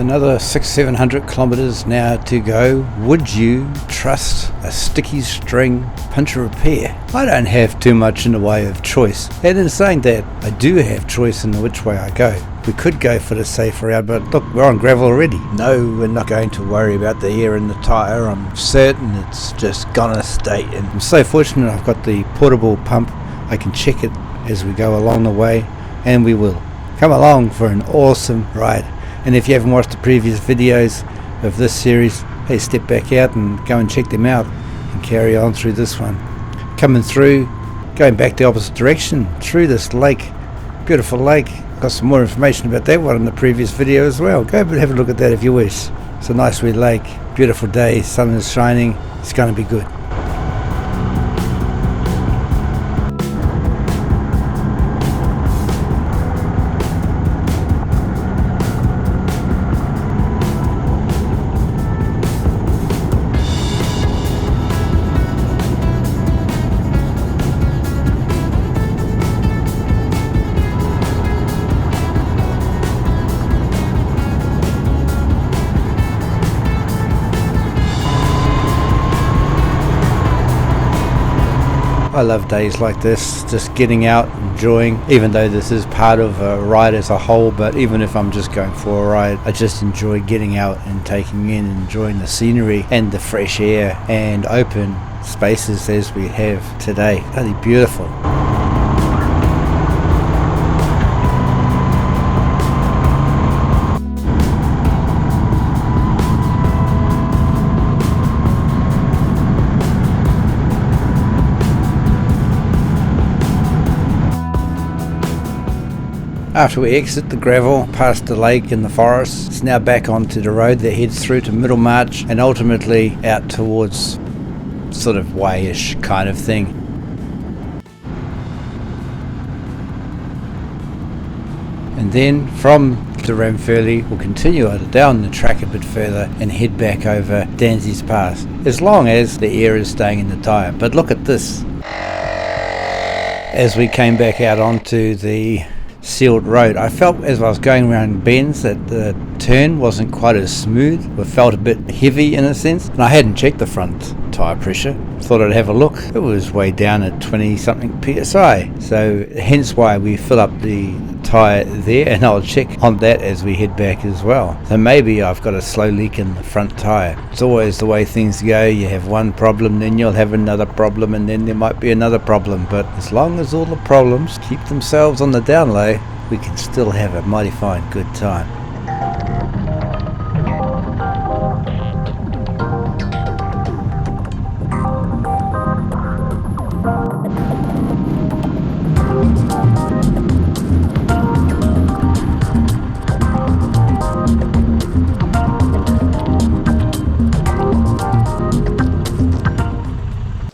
another 600-700 kilometers now to go, would you trust a sticky string puncture repair? I don't have too much in the way of choice, and in saying that, I do have choice in which way I go. We could go for the safe route, but look, we're on gravel already. No, we're not going to worry about the air in the tyre. I'm certain it's just gonna stay in. I'm so fortunate I've got the portable pump. I can check it as we go along the way, and we will. Come along for an awesome ride. And if you haven't watched the previous videos of this series, hey, step back out and go and check them out and carry on through this one. Coming through, going back the opposite direction through this lake, beautiful lake. Got some more information about that one in the previous video as well. Go and have a look at that if you wish. It's a nice wee lake, beautiful day, sun is shining, it's going to be good. I love days like this, just getting out, enjoying, even though this is part of a ride as a whole, but even if I'm just going for a ride, I just enjoy getting out and taking in, enjoying the scenery and the fresh air and open spaces as we have today. Really beautiful. After we exit the gravel, past the lake and the forest, it's now back onto the road that heads through to Middlemarch and ultimately out towards sort of Wayish kind of thing. And then from the Ramfurly, we'll continue down the track a bit further and head back over Danzys Pass, as long as the air is staying in the tyre. But look at this. As we came back out onto the sealed road, I felt as I was going around bends that the turn wasn't quite as smooth. It felt a bit heavy in a sense, and I hadn't checked the front tyre pressure. Thought I'd have a look. It was way down at 20 something psi, so hence why we fill up the tyre there, and I'll check on that as we head back as well. So maybe I've got a slow leak in the front tyre. It's always the way things go. You have one problem, then you'll have another problem, and then there might be another problem, but as long as all the problems keep themselves on the down low, we can still have a mighty fine good time.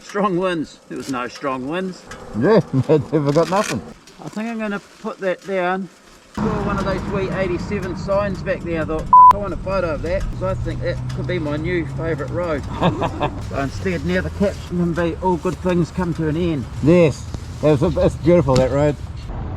Strong winds. There was no strong winds. Yeah, never got nothing. I think I'm going to put that down. Saw one of those wee 87 signs back there. I thought, I want a photo of that, because I think that could be my new favourite road. So instead, now the caption can be, all good things come to an end. Yes, it's beautiful, that road.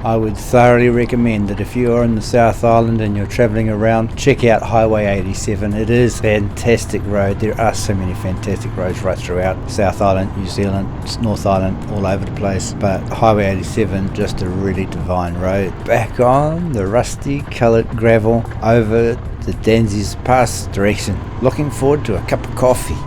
I would thoroughly recommend that if you are in the South Island and you're travelling around, check out Highway 87. It is a fantastic road. There are so many fantastic roads right throughout South Island, New Zealand, North Island, all over the place. But Highway 87, just a really divine road. Back on the rusty coloured gravel over the Danzys Pass direction. Looking forward to a cup of coffee.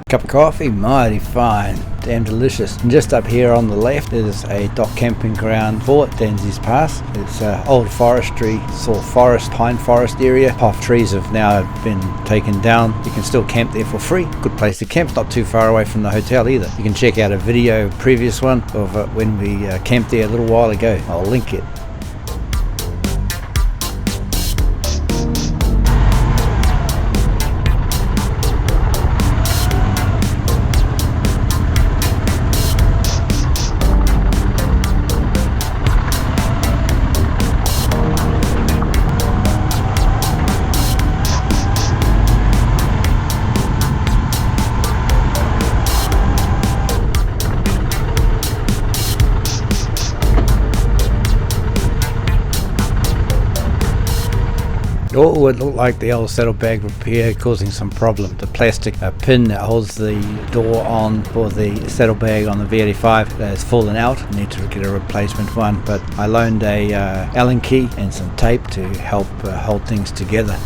Cup of coffee, mighty fine. damn delicious. And just up here on the left is a dock camping ground for Danzys Pass. It's old forestry, sort of forest, pine forest area. Half trees have now been taken down. You can still camp there for free. Good place to camp, not too far away from the hotel either. You can check out a video, previous one, of when we camped there a little while ago. I'll link it. It would look like the old saddlebag repair causing some problem. The plastic pin that holds the door on for the saddlebag on the V85 has fallen out. I need to get a replacement one, but I loaned a Allen key and some tape to help hold things together.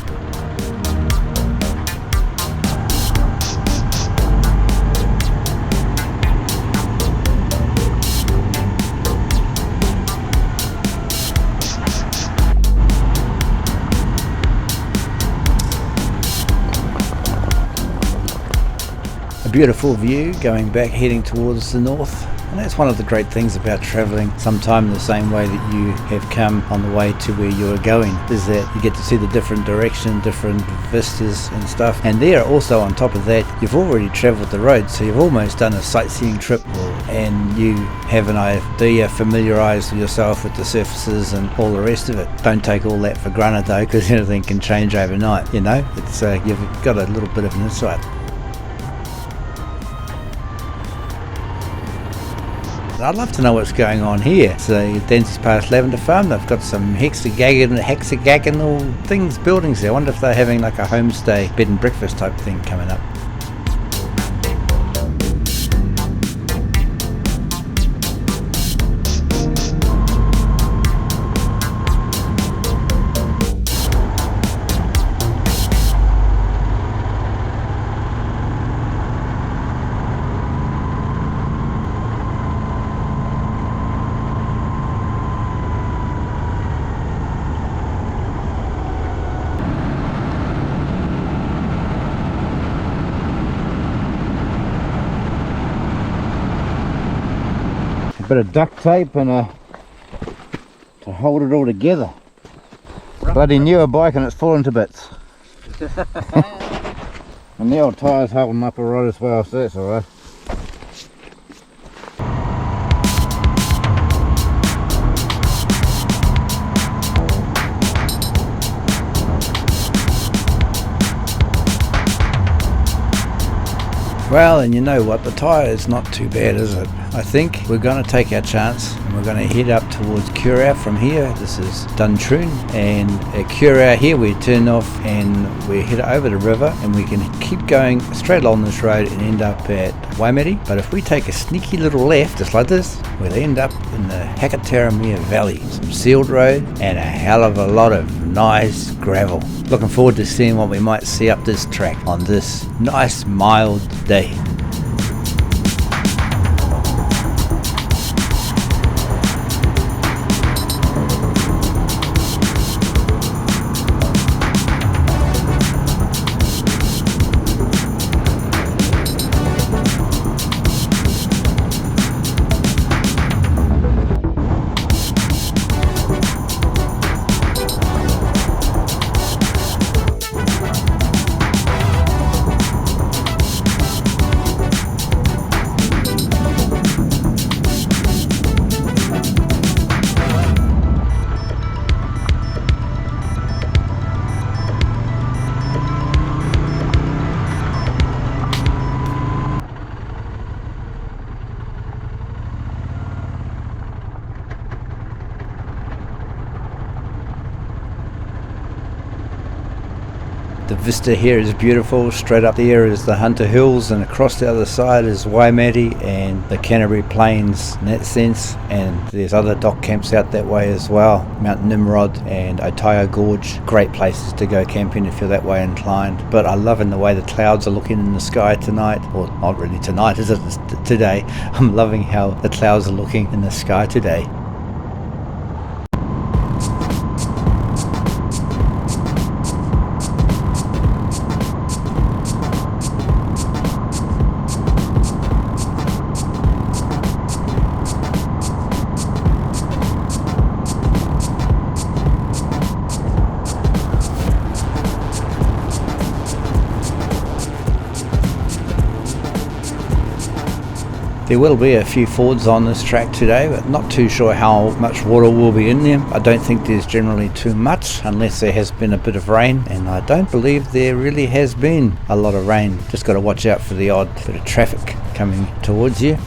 Beautiful view going back heading towards the north, and that's one of the great things about travelling sometime the same way that you have come on the way to where you are going, is that you get to see the different direction, different vistas and stuff. And there also on top of that, you've already travelled the road, so you've almost done a sightseeing trip, and you have an idea, familiarise yourself with the surfaces and all the rest of it. Don't take all that for granted though, because anything can change overnight, you know. It's you've got a little bit of an insight. I'd love to know what's going on here. It's the Danzys Pass Lavender Farm. They've got some hexagonal things, buildings there. I wonder if they're having like a homestay, bed and breakfast type thing coming up. Bit of duct tape and to hold it all together. Bloody newer bike and it's falling to bits. And the old tyre's holding up alright as well, so that's alright. Well, and you know what, the tyre is not too bad, is it? I think we're going to take our chance and we're going to head up towards Curragh from here. This is Duntroon, and at Curragh here we turn off and we head over the river, and we can keep going straight along this road and end up at Waimiri. But if we take a sneaky little left, just like this, we'll end up in the Hakataramea Valley. Some sealed road and a hell of a lot of nice gravel. Looking forward to seeing what we might see up this track on this nice mild day. The vista here is beautiful. Straight up there is the Hunter Hills, and across the other side is Waimate and the Canterbury Plains in that sense. And there's other dock camps out that way as well. Mount Nimrod and Otaio Gorge. Great places to go camping if you're that way inclined. But I love in the way the clouds are looking in the sky tonight. Or not really tonight, is it? It's today. I'm loving how the clouds are looking in the sky today. There will be a few fords on this track today, but not too sure how much water will be in them. I don't think there's generally too much unless there has been a bit of rain, and I don't believe there really has been a lot of rain. Just got to watch out for the odd bit of traffic coming towards you.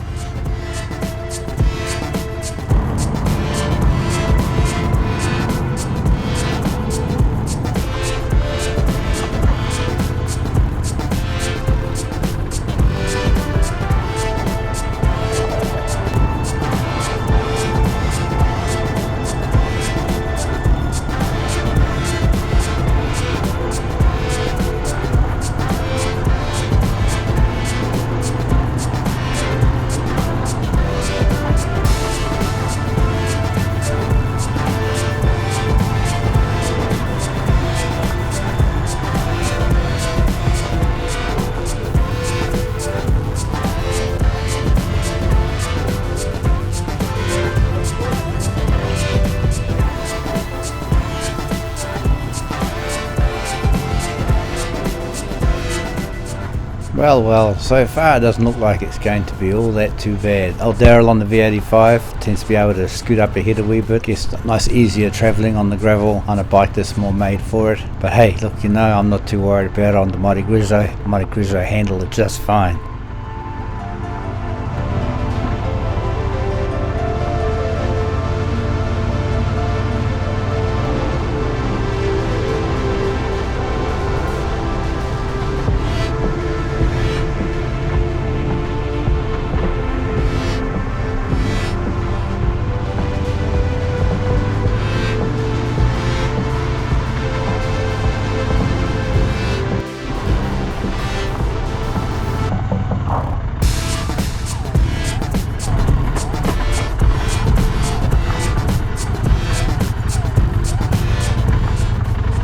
Well, so far it doesn't look like it's going to be all that too bad. Old Daryl on the V85 tends to be able to scoot up ahead a wee bit. Guess nice easier travelling on the gravel on a bike that's more made for it. But hey, look, I'm not too worried about it on the mighty Griso. The mighty Griso handled it just fine.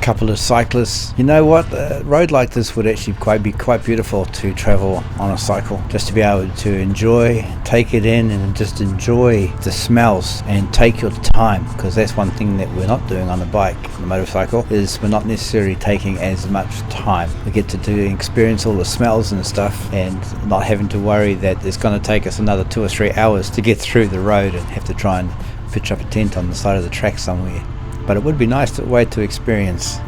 Couple of cyclists. You know what, a road like this would actually be quite beautiful to travel on a cycle, just to be able to enjoy, take it in and just enjoy the smells and take your time, because that's one thing that we're not doing on the bike, the motorcycle, is we're not necessarily taking as much time. We get to experience all the smells and stuff, and not having to worry that it's going to take us another 2 or 3 hours to get through the road and have to try and pitch up a tent on the side of the track somewhere. But it would be nice way to experience.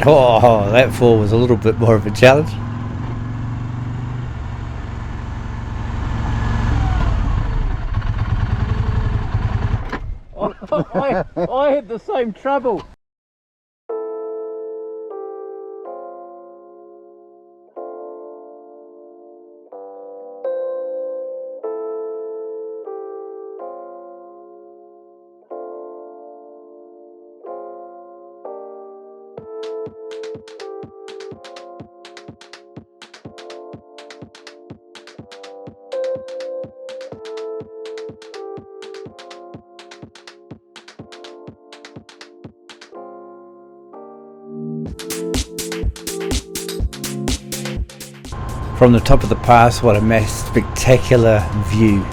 Oh, that fall was a little bit more of a challenge. I had the same trouble. From the top of the pass, what a spectacular view.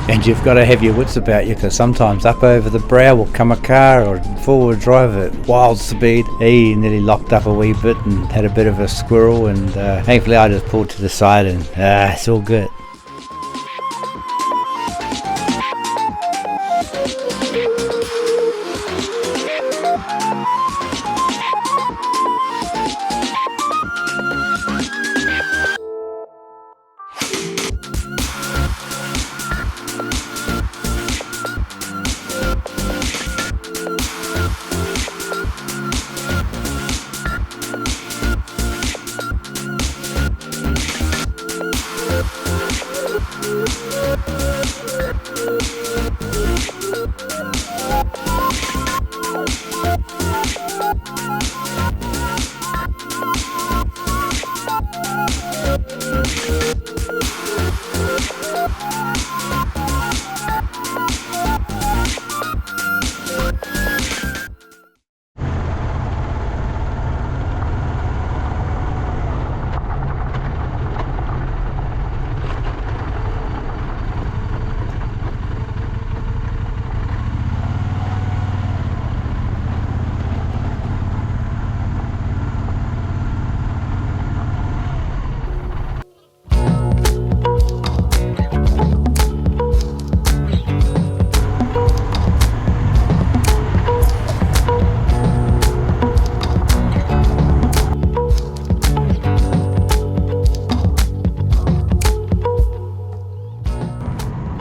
And you've got to have your wits about you, because sometimes up over the brow will come a car or forward drive at wild speed. He nearly locked up a wee bit and had a bit of a squirrel, and thankfully I just pulled to the side and it's all good.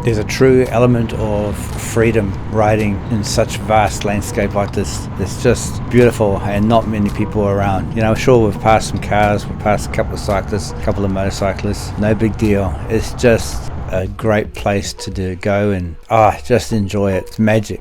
There's a true element of freedom riding in such vast landscape like this. It's just beautiful and not many people around. You know, sure, we've passed some cars, we've passed a couple of cyclists, a couple of motorcyclists, no big deal. It's just a great place to go and just enjoy it. It's magic.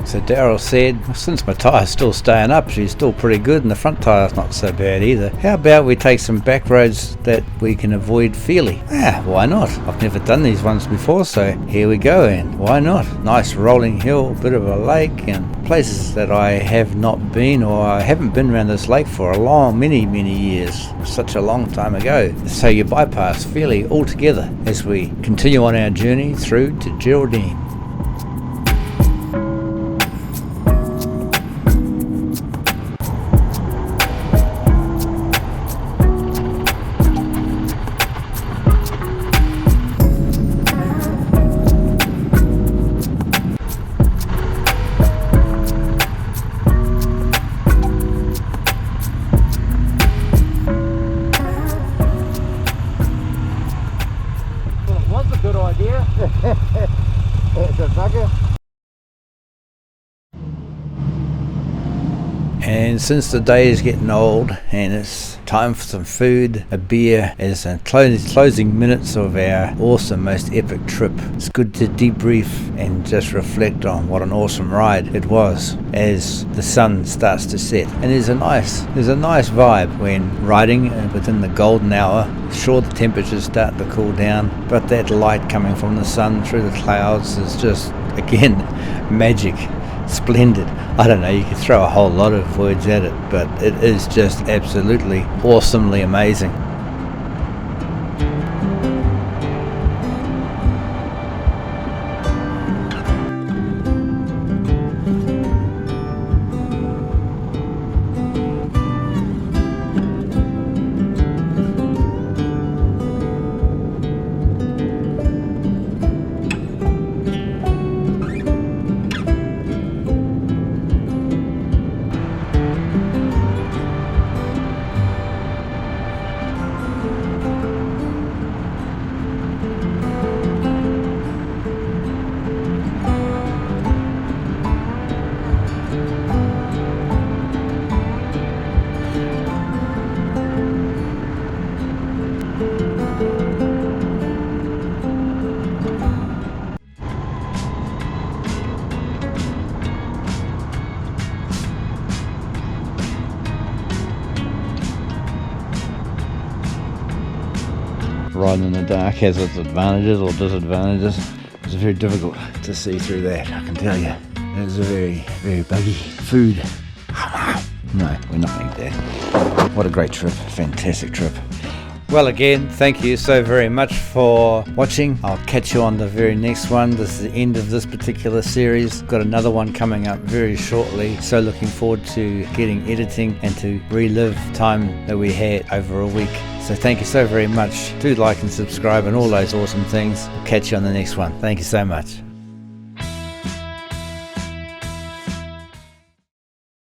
So Daryl said, since my tyre's still staying up, she's still pretty good, and the front tyre's not so bad either. How about we take some back roads that we can avoid fairly? Why not? I've never done these ones before, so here we go, and why not? Nice rolling hill, bit of a lake, and places that I have not been, or I haven't been around this lake for many years, such a long time ago. So you bypass fairly altogether as we continue on our journey through to Geraldine. And since the day is getting old and it's time for some food, a beer, as in closing minutes of our awesome, most epic trip, it's good to debrief and just reflect on what an awesome ride it was as the sun starts to set. And there's a nice vibe when riding within the golden hour. Sure, the temperatures start to cool down, but that light coming from the sun through the clouds is just, again, magic. Splendid. I don't know, you could throw a whole lot of words at it, but it is just absolutely awesomely amazing. Riding in the dark has its advantages or disadvantages. It's very difficult to see through that, I can tell you. It's a very, very buggy food. No, we're not going to eat that. What a great trip, fantastic trip. Well, again, thank you so very much for watching. I'll catch you on the very next one. This is the end of this particular series. Got another one coming up very shortly, so looking forward to getting editing and to relive time that we had over a week. So thank you so very much. Do like and subscribe and all those awesome things. I'll catch you on the next one. Thank you so much.